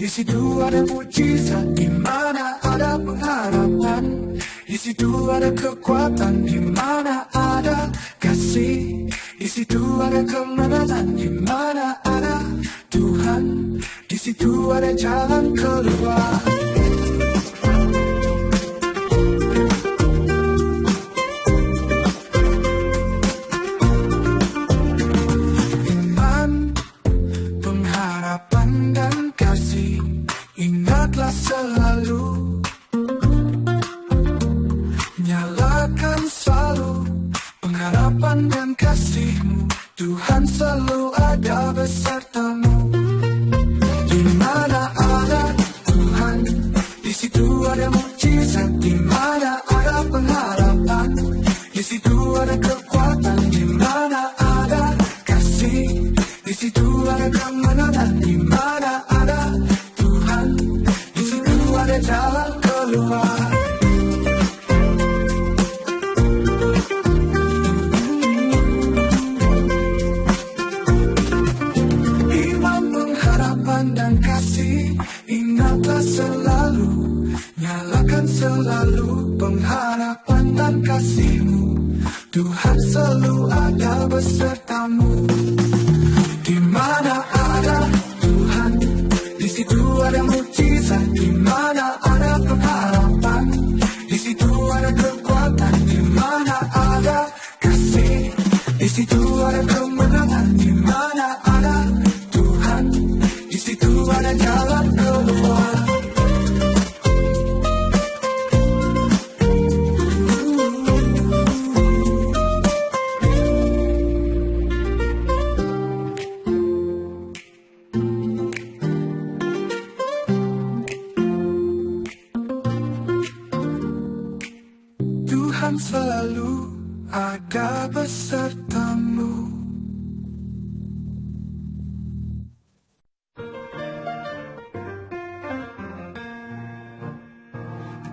situ ada mujizat, di mana ada pengharapan. Di situ ada kekuatan, di mana ada kasih. Di situ ada kemenangan, di mana ada Tuhan. Di situ ada jalan keluar. Iman, pengharapan dan kasih, ingatlah selalu. Nyalakan selalu pengharapan dan kasih-Mu. Tuhan selalu ada besertamu. Di mana ada Tuhan, di situ ada mukjizat. Di mana ada pengharapan, di situ ada kekuatan. Di mana ada kasih, di situ ada kemenangan. Di mana ada Tuhan, di situ ada jalan keluar. Dan kasih, ingatlah selalu. Nyalakan selalu pengharapan dan kasih-Mu. Tuhan selalu ada besertamu. Di mana ada Tuhan, di situ ada mukjizat. Di mana ada pengharapan, di situ ada kekuatan. Di mana ada kasih, di situ ada kemenangan. Di mana ada Tuhan, di situ ada jalan keluar. Tuhan selalu ada besertamu.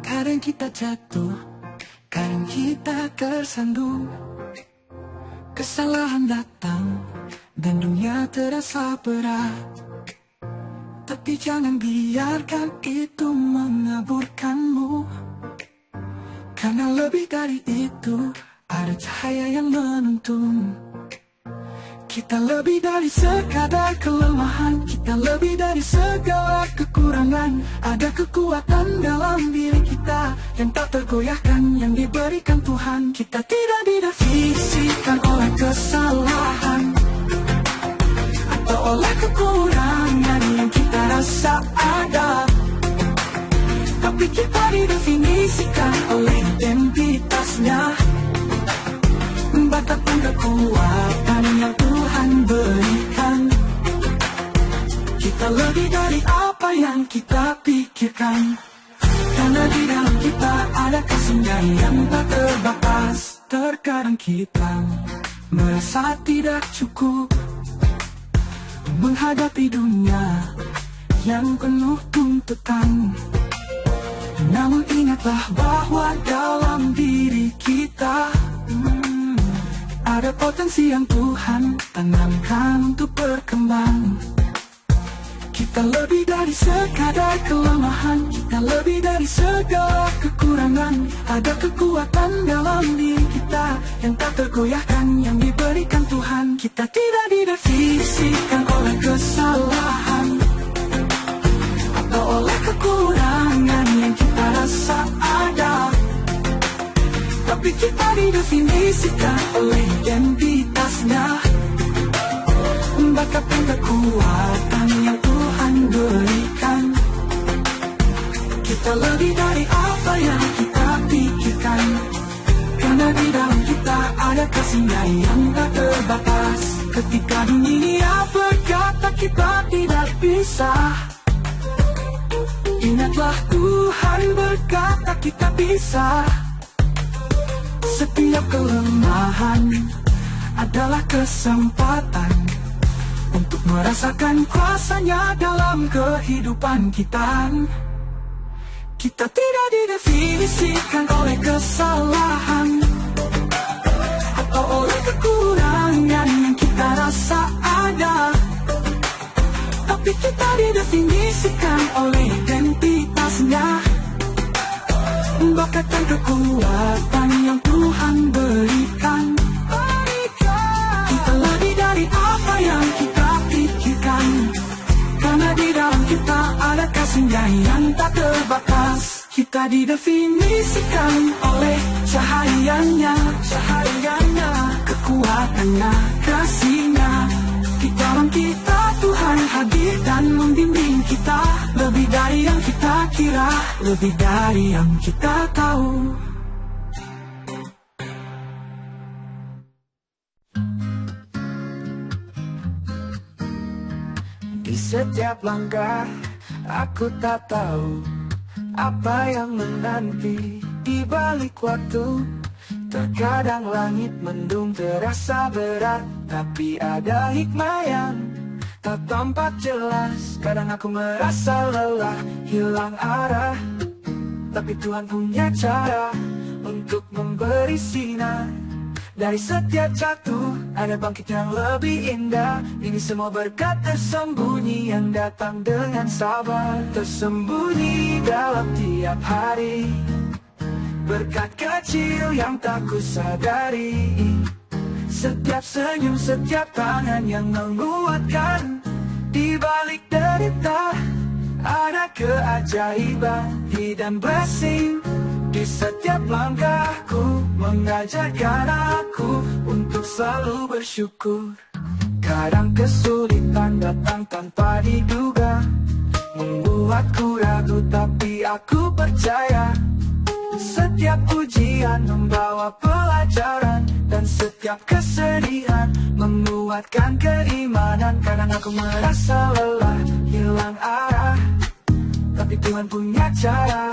Kadang kita jatuh, kadang kita tersandung. Kesalahan datang dan dunia terasa berat. Tapi jangan biarkan itu mengaburkanmu. Karena lebih dari itu, ada cahaya yang menuntun. Kita lebih dari sekadar kelemahan, kita lebih dari segala kekurangan. Ada kekuatan dalam diri kita yang tak tergoyahkan, yang diberikan Tuhan. Kita tidak didefinisikan oleh kesalahan atau oleh kekurangan yang kita rasa ada. Tapi kita didefinisikan oleh identitasnya, bakat dan kekuatan yang Tuhan berikan. Kita lebih dari apa yang kita pikirkan, karena di dalam kita ada kasih-Nya yang tak terbatas. Terkadang kita merasa tidak cukup menghadapi dunia yang penuh tuntutan. Namun ingatlah bahwa dalam diri kita ada potensi yang Tuhan tanamkan untuk berkembang. Kita lebih dari sekadar kelemahan, kita lebih dari segala kekurangan. Ada kekuatan dalam diri kita yang tak tergoyahkan, yang diberikan Tuhan. Kita tidak didefinisikan oleh kesalahan atau oleh kekurangan yang kita rasa ada. Tapi kita didefinisikan oleh identitasnya, bakat dan kekuatan yang Tuhan berikan. Kita lebih dari apa yang kita pikirkan, karena di dalam kita ada kasih-Nya yang tak terbatas. Ketika dunia berkata kita tidak bisa, ingatlah Tuhan berkata kita bisa. Setiap kelemahan adalah kesempatan untuk merasakan kuasa-Nya dalam kehidupan kita. Kita tidak didefinisikan oleh kesalahan atau oleh kekurangan yang kita rasa ada. Tapi Tapi kita didefinisikan oleh identitasnya, bakat dan kekuatan yang Tuhan berikan. Kita lebih dari apa yang kita pikirkan, karena di dalam kita ada kasih-Nya yang tak terbatas. Kita didefinisikan oleh cahayanya, kekuatannya, kasih-Nya. Di dalam kita Tuhan hadir dan membimbing kita, lebih dari yang kita kira, lebih dari yang kita tahu. Di setiap langkah aku tak tahu apa yang menanti di balik waktu. Terkadang langit mendung terasa berat, tapi ada hikmah yang tak tampak jelas. Kadang aku merasa lelah, hilang arah, tapi Tuhan punya cara untuk memberi sinar. Dari setiap jatuh ada bangkit yang lebih indah. Ini semua berkat tersembunyi yang datang dengan sabar, tersembunyi dalam tiap hari. Berkat kecil yang tak kusadari, setiap senyum, setiap tangan yang menguatkan. Di balik derita ada keajaiban, hidden blessing. Di setiap langkahku mengajarkan aku untuk selalu bersyukur. Kadang kesulitan datang tanpa diduga, membuatku ragu, tapi aku percaya. Setiap ujian membawa pelajaran, dan setiap kesedihan menguatkan keimanan. Kadang aku merasa lelah, hilang arah, tapi Tuhan punya cara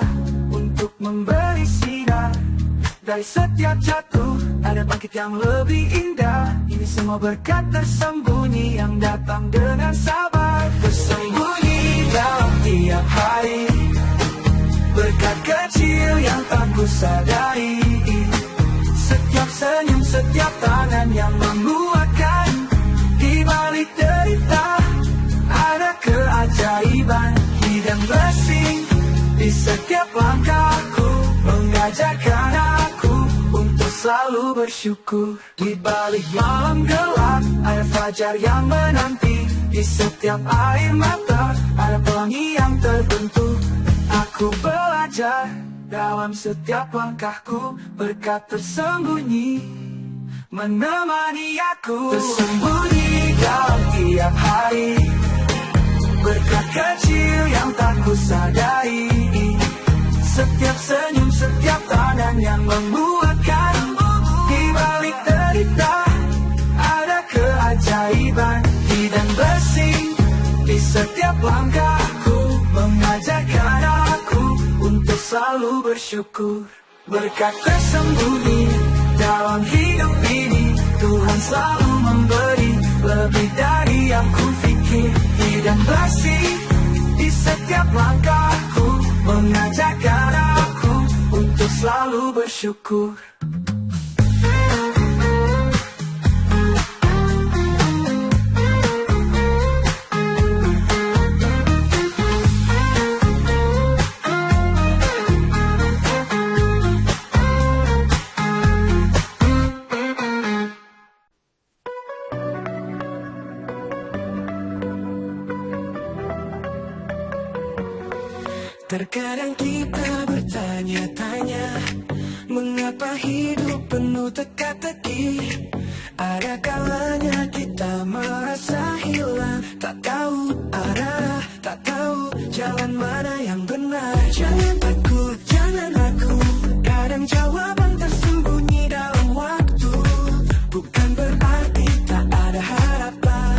untuk memberi sinar. Dari setiap jatuh ada bangkit yang lebih indah. Ini semua berkat tersembunyi yang datang dengan sabar, tersembunyi dalam tiap hari. Berkat kecil yang tak kusadari, setiap senyum, setiap tangan yang menguatkan. Di balik derita ada keajaiban, hidden blessing. Di setiap langkahku mengajarkan aku untuk selalu bersyukur. Di balik malam gelap ada fajar yang menanti. Di setiap air mata ada pelangi yang terbentuk. Aku belajar dalam setiap langkahku, berkat tersembunyi menemani aku. Tersembunyi dalam tiap hari, berkat kecil yang tak kusadari. Setiap senyum, setiap tangan yang menguatkan. Di balik derita ada keajaiban, hidden blessing. Di setiap langkahku mengajarkan aku untuk selalu bersyukur. Berkat tersembunyi dalam hidup ini, Tuhan selalu memberi lebih dari yang kupikir. Hidden blessing di setiap langkahku mengajarkan aku untuk selalu bersyukur. Terkadang kita bertanya-tanya, mengapa hidup penuh teka-teki? Ada kalanya kita merasa hilang, tak tahu arah, tak tahu jalan mana yang benar. Jangan takut, jangan ragu, kadang jawaban tersembunyi dalam waktu. Bukan berarti tak ada harapan,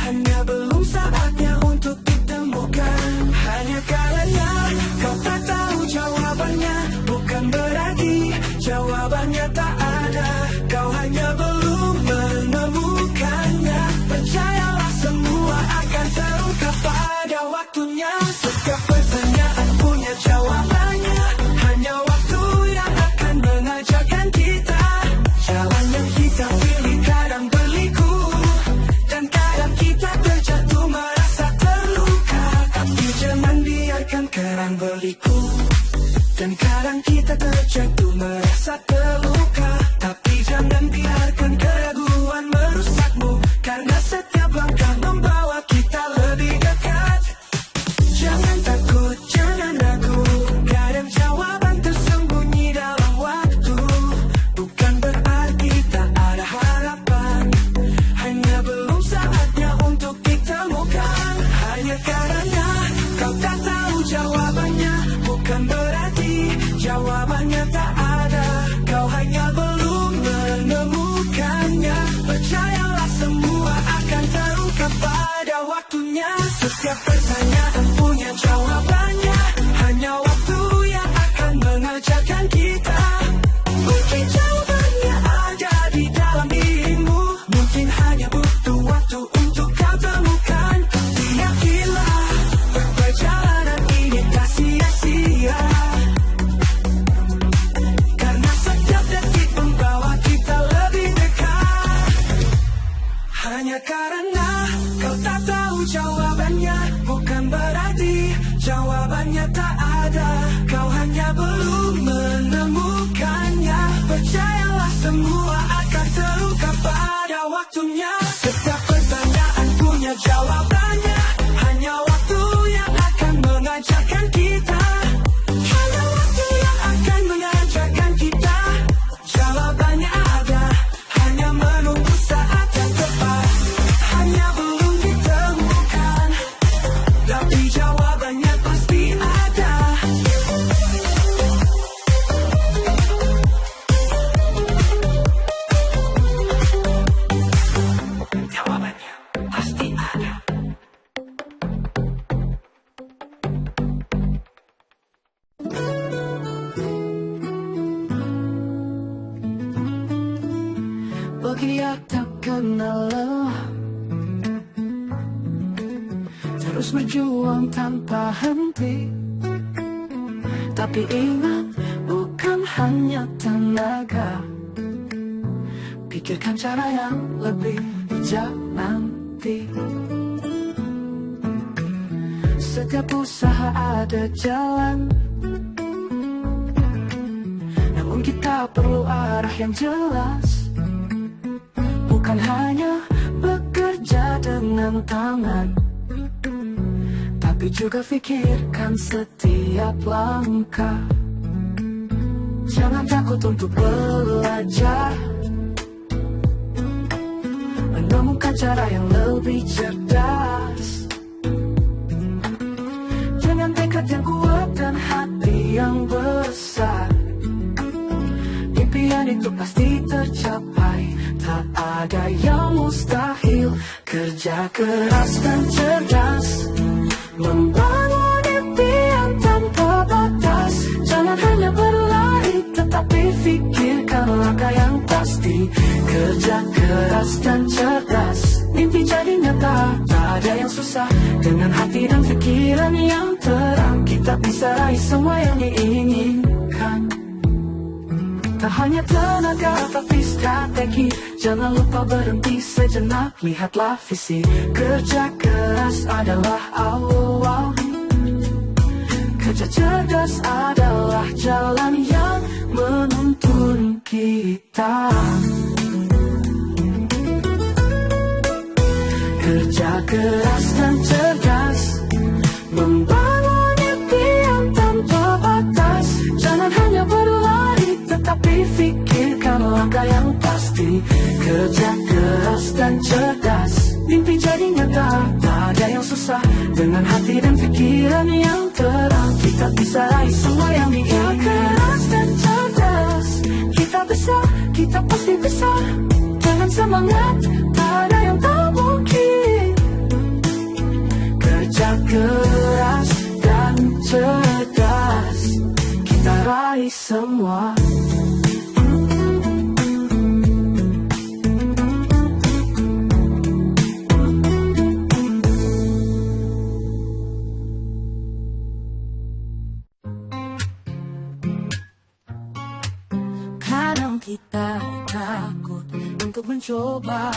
hanya belum saatnya untuk ditemukan. Hanya kalanya kau tak tahu jawabannya, bukan berarti jawabannya tak ada. Kau hanya belum menemukannya. Percayalah semua akan terungkap pada waktunya. Setiap pertanyaan punya jawab. diriku. Dan kadang kita terjatuh merasa terluka, tapi jangan biarkan keraguan merusakmu, karena setiap langkah membawa kita lebih dekat. Jangan takut, jangan ragu, kadang jawaban tersembunyi dalam waktu. Bukan berarti tak ada harapan, hanya belum saatnya untuk ditemukan. Hanya karena kau tak tahu jawabannya, bukan berarti jawabannya tak ada. Kau hanya belum menemukannya. Percayalah semua akan terungkap pada waktunya. Setiap pertanyaan punya jawabannya, hanya waktu yang akan mengajarkan kita. Mungkin jawabannya ada di dalam dirimu, mungkin hanya butuh waktu untuk kau temukan. Yakinlah, perjalanan ini tak sia-sia, karena setiap detik membawa kita lebih dekat. Hanya karena kau tak tahu jawabannya, bukan berarti jawabannya tak ada. Kau hanya belum menemukannya. Percayalah semua akan terungkap pada waktunya. Setiap pertanyaan punya jawabannya, hanya waktu yang akan mengajarkan kita. Hanya waktu yang akan mengajarkan kita. Jawabannya ada, hanya menunggu saat yang tepat. Hanya belum ditemukan, tapi jawabannya pasti ada. Jawabannya pasti ada. Bagi yang tak kenal lelah, terus berjuang tanpa henti. Tapi ingat, bukan hanya tenaga, pikirkan cara yang lebih bijak nanti. Setiap usaha ada jalan, namun kita perlu arah yang jelas. Bukan hanya bekerja dengan tangan, tapi juga pikirkan setiap langkah. Jangan takut untuk belajar, menemukan cara yang lebih cerdas. Dengan tekad yang kuat dan hati yang besar, impian itu pasti tercapai. Tak ada yang mustahil. Kerja keras dan cerdas, membangun impian tanpa batas. Jangan hanya berlari, tetapi pikirkan langkah yang pasti. Kerja keras dan cerdas, mimpi jadi nyata. Tak ada yang susah, dengan hati dan pikiran yang terang, kita bisa raih semua yang diinginkan. Tak hanya tenaga tapi strategi, jangan lupa berhenti sejenak, lihatlah visi. Kerja keras adalah awal, kerja cerdas adalah jalan yang menuntun kita. Kerja keras dan cerdas, membangun impian tanpa batas. Jangan hanya berlari, tetapi pikirkan langkah yang pasti. Kerja keras dan cerdas, mimpi jadi nyata. Tak ada yang susah, dengan hati dan pikiran yang terang, kita bisa raih semua yang diinginkan. Keras dan cerdas, kita bisa, kita pasti bisa. Jangan semangat, tak ada yang tak mungkin. Kerja keras dan cerdas, kita raih semua. Kadang kita takut untuk mencoba,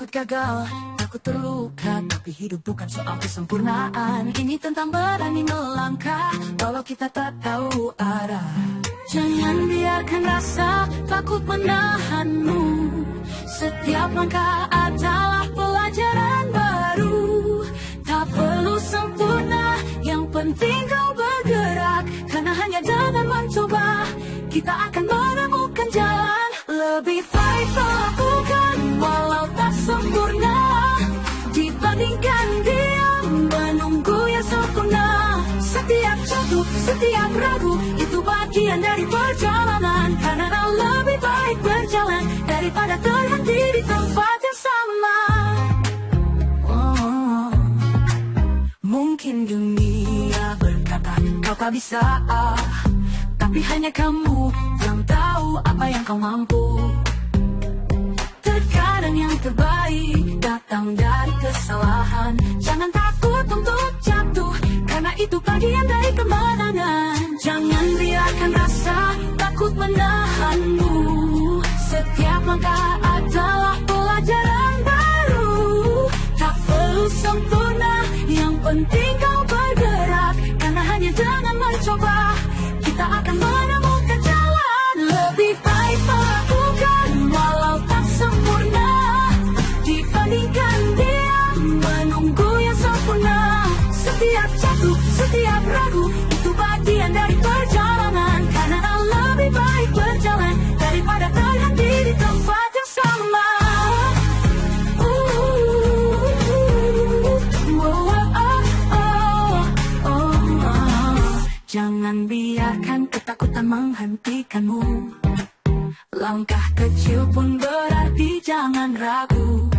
takut gagal, takut terluka. Tapi hidup bukan soal kesempurnaan. Ini tentang berani melangkah walau kita tak tahu arah. Jangan biarkan rasa takut menahanmu. Setiap langkah adalah pelajaran baru. Tak perlu sempurna, yang penting kau bergerak. Karena hanya dengan mencoba kita akan menemukan jalan. Lebih baik melakukan walau tak sempurna, dibandingkan diam menunggu yang sempurna. Setiap jatuh, setiap ragu, itu bagian dari perjalanan. Karena lebih baik berjalan daripada terhenti di tempat yang sama. Mungkin dunia berkata kau tak bisa, tapi hanya kamu yang tahu apa yang kau mampu. Terkadang yang terbaik datang dari kesalahan. Jangan takut untuk jatuh, karena itu bagian dari kemenangan. Jangan biarkan rasa takut menahanmu. Setiap langkah adalah pelajaran baru. Tak perlu sempurna, yang penting kau bergerak. Karena hanya dengan mencoba kita akan menemukan jalan. Lebih baik melakukan walau tak sempurna, dibandingkan diam menunggu yang sempurna. Setiap jatuh, setiap ragu, itu bagian dari perjalanan. Karena lebih baik berjalan daripada terhenti di tempat yang sama. Jangan biarkan ketakutan menghentikanmu. Langkah kecil pun berarti, jangan ragu.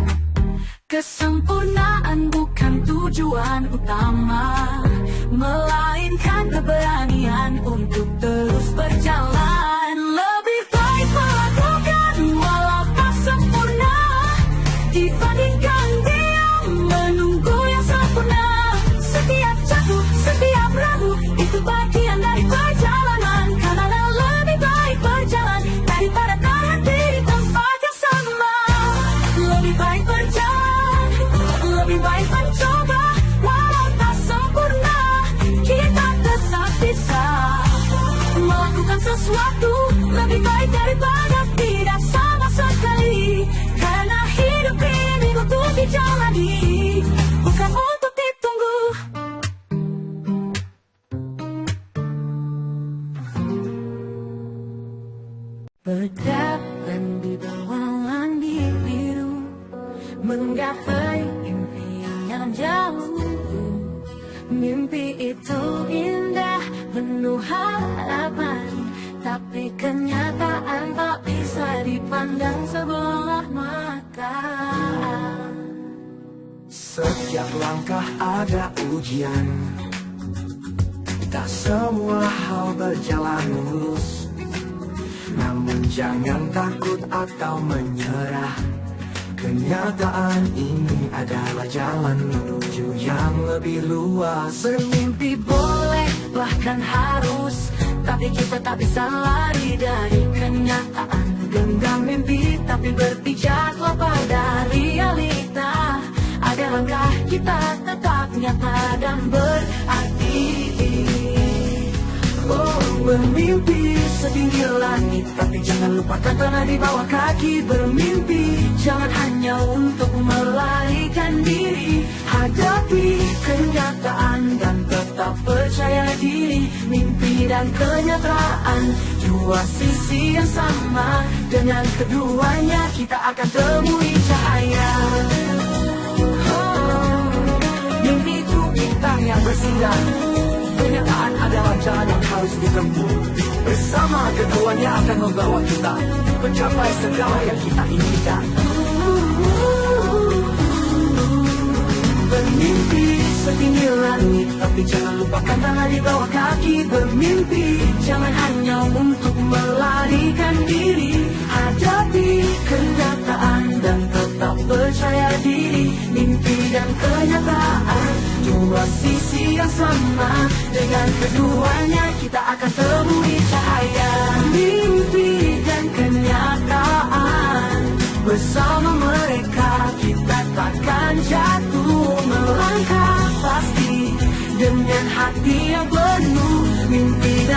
Kesempurnaan bukan tujuan utama, melainkan keberanian untuk terus berjalan. Lebih baik melakukan walau tak sempurna, dibandingkan diam menunggu yang sempurna. Setiap jatuh, setiap ragu, itu bagian dari perjalanan. Karena lebih baik berjalan daripada terhenti di tempat yang sama. Lebih baik berjalan, lebih baik mencoba. Walau tak sempurna, kita tetap bisa melakukan sesuatu. Lebih baik daripada tidak sama sekali. Karena hidup ini untuk dijalani, bukan untuk ditunggu. Berjalan di bawah langit biru, menggapai mimpi yang jauh. Mimpi itu indah, penuh harapan, tapi kenyataan tak bisa dipandang sebelah mata. Setiap langkah ada ujian, tak semua hal berjalan mulus. Namun jangan takut atau menyerah. Kenyataan ini adalah jalan menuju yang lebih luas. Bermimpi boleh, bahkan harus, tapi kita tak bisa lari dari kenyataan. Genggam mimpi, tapi berpijaklah pada realita. Agar langkah kita tetap nyata dan berarti. Oh, bermimpi setinggi langit, tapi jangan lupakan tanah di bawah kaki. Bermimpi jangan hanya untuk melarikan diri. Hadapi kenyataan dan tetap percaya diri. Mimpi dan kenyataan, dua sisi yang sama. Dengan keduanya kita akan temui cahaya. Mimpi itu bintang yang bersinar, kenyataan adalah jalan yang harus ditempuh. Bersama keduanya akan membawa kita mencapai segala yang kita inginkan. Bermimpi setinggi langit, tapi jangan lupakan tanah di bawah kaki. Bermimpi jangan hanya untuk melarikan diri. Hadapi kenyataan dan tetap percaya diri. Mimpi dan kenyataan, dua sisi yang sama. Dengan keduanya kita akan temui cahaya. Mimpi dan kenyataan, bersama mereka kita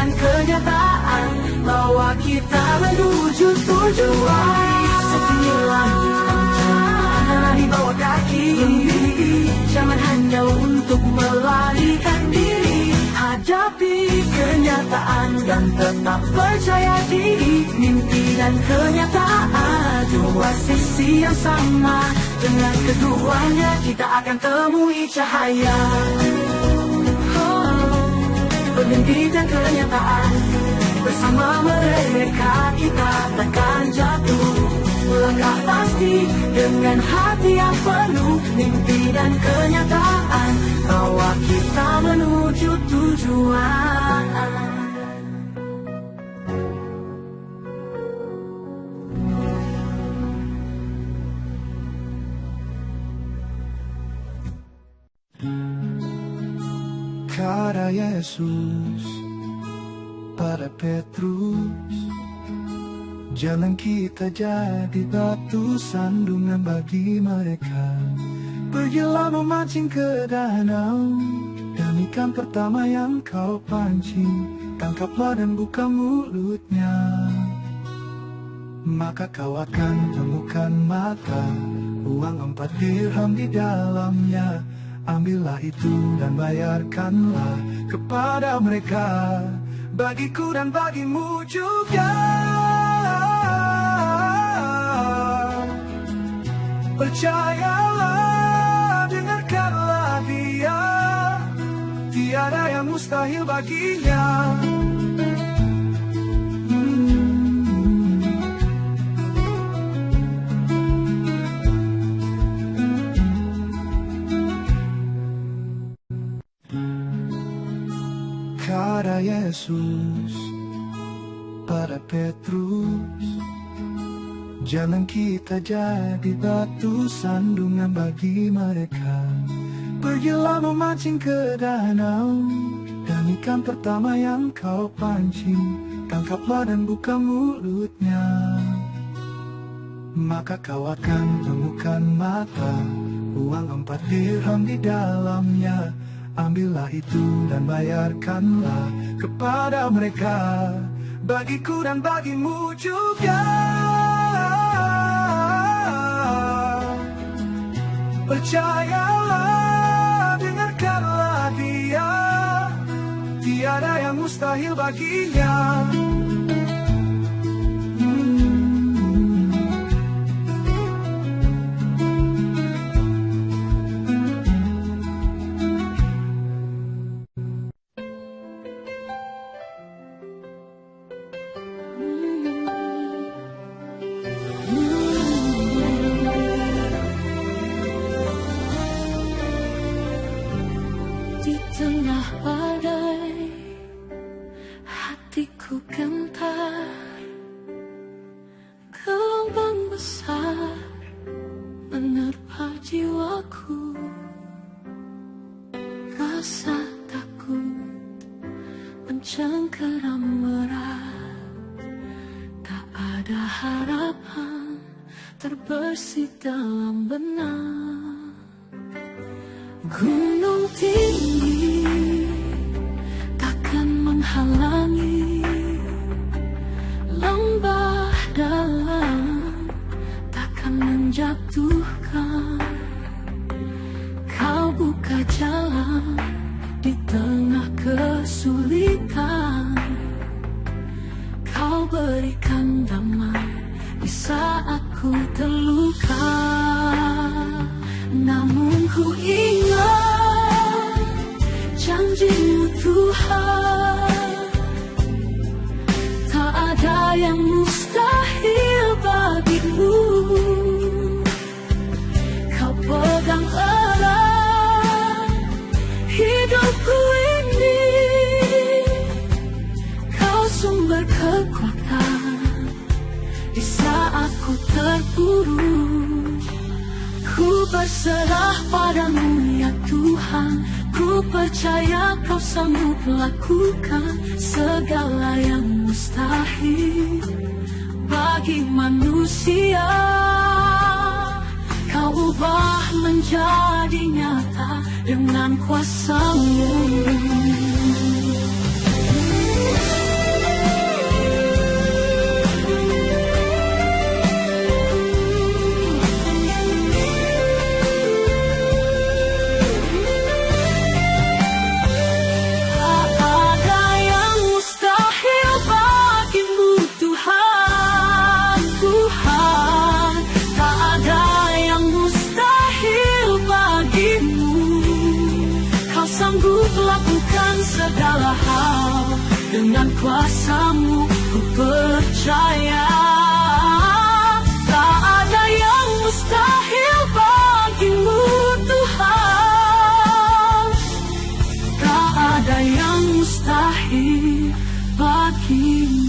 dan kenyataan bahwa kita menuju tujuan. Setinggi langit rencana di bawah kaki, jangan hanya untuk melarikan diri. Hadapi kenyataan dan tetap percaya diri. Mimpi dan kenyataan dua sisi yang sama. Dengan keduanya kita akan temui cahaya. Mimpi dan kenyataan, bersama mereka kita takkan jatuh. Langkah pasti dengan hati yang penuh. Mimpi dan kenyataan, bawa kita menuju tujuan. Kata Yesus pada Petrus, jangan kita jadi batu sandungan bagi mereka. Pergilah memancing ke danau, demi ikan pertama yang kau pancing. Tangkaplah dan buka mulutnya, maka kau akan temukan mata uang 4 dirham di dalamnya. Ambillah itu dan bayarkanlah kepada mereka, bagiku dan bagimu juga. Percayalah, dengarkanlah dia, tiada yang mustahil baginya. Kata Yesus pada Petrus, jangan kita jadi batu sandungan bagi mereka. Pergilah memancing ke danau, dan ikan pertama yang kau pancing. Tangkaplah dan buka mulutnya, maka kau akan temukan mata uang 4 dirham di dalamnya. Ambillah itu dan bayarkanlah kepada mereka, bagiku dan bagimu juga. Percayalah, dengarkanlah dia, tiada yang mustahil baginya. Di tengah badai, hatiku gentar. Gelombang besar menerpa jiwaku. Rasa takut mencengkeram erat. Tak ada harapan terbersih dalam benak. Gunung tinggi takkan menghalangi, lembah dalam takkan menjatuhkan. Kau buka jalan di tengah kesulitan. Kau berikan damai di saat ku terluka. Namun ku ingat janji-Mu Tuhan, tak ada yang mustahil bagi-Mu. Kau pegang erat hidupku ini, Kau sumber kekuatan di saat ku terpuruk. Ku berserah padamu ya Tuhan, ku percaya Kau sanggup lakukan segala yang mustahil bagi manusia. Kau ubah menjadi nyata dengan kuasa-Mu. dengan kuasa-Mu ku percaya. Tak ada yang mustahil bagi-Mu Tuhan, tak ada yang mustahil bagi-Mu.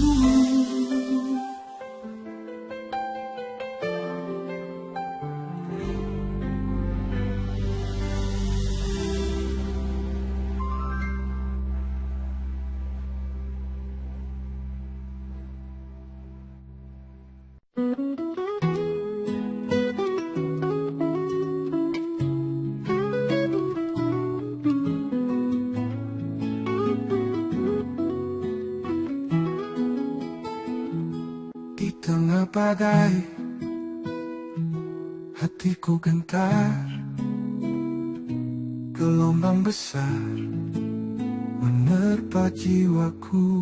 Di tengah badai, hatiku gentar. Gelombang besar menerpa jiwaku.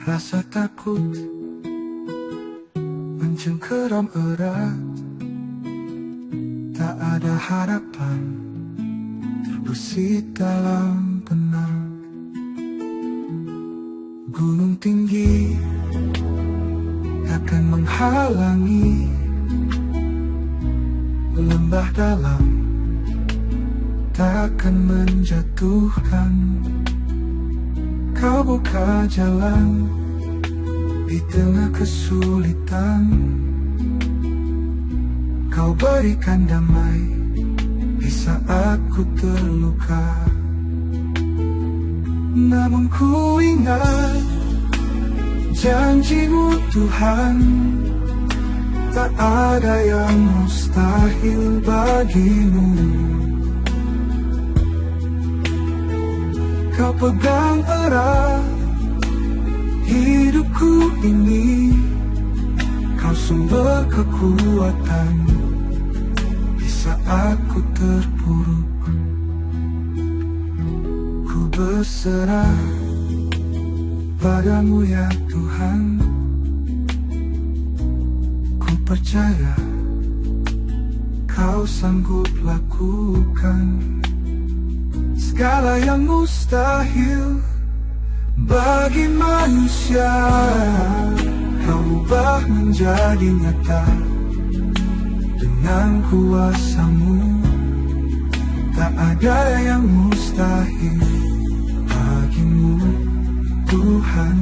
Rasa takut mencengkeram erat. Tak ada harapan terbesit dalam benak. Gunung tinggi takkan menghalangi, lembah dalam takkan menjatuhkan. Kau buka jalan di tengah kesulitan. Kau berikan damai di saat ku terluka. Namun ku ingat janji-Mu Tuhan, tak ada yang mustahil bagi-Mu. Kau pegang erat hidupku ini. Kau sumber kekuatan di saat ku terpuruk. Ku berserah padamu ya Tuhan. Ku percaya Kau sanggup lakukan segala yang mustahil bagi manusia. Kau ubah menjadi nyata dengan kuasa-Mu. Tak ada yang mustahil bagi-Mu Tuhan.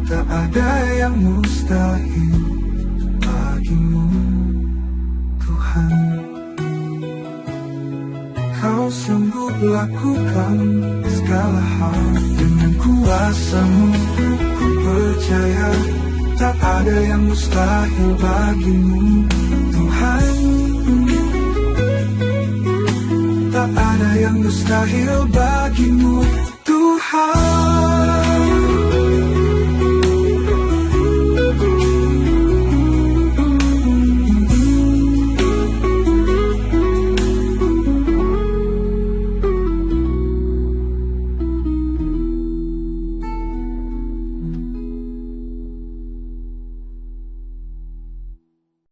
Tak ada yang mustahil bagi-Mu Tuhan. Kau sanggup lakukan segala hal dengan kuasa-Mu. Ku percaya tak ada yang mustahil bagi-Mu Tuhan. Tak ada yang mustahil bagi-Mu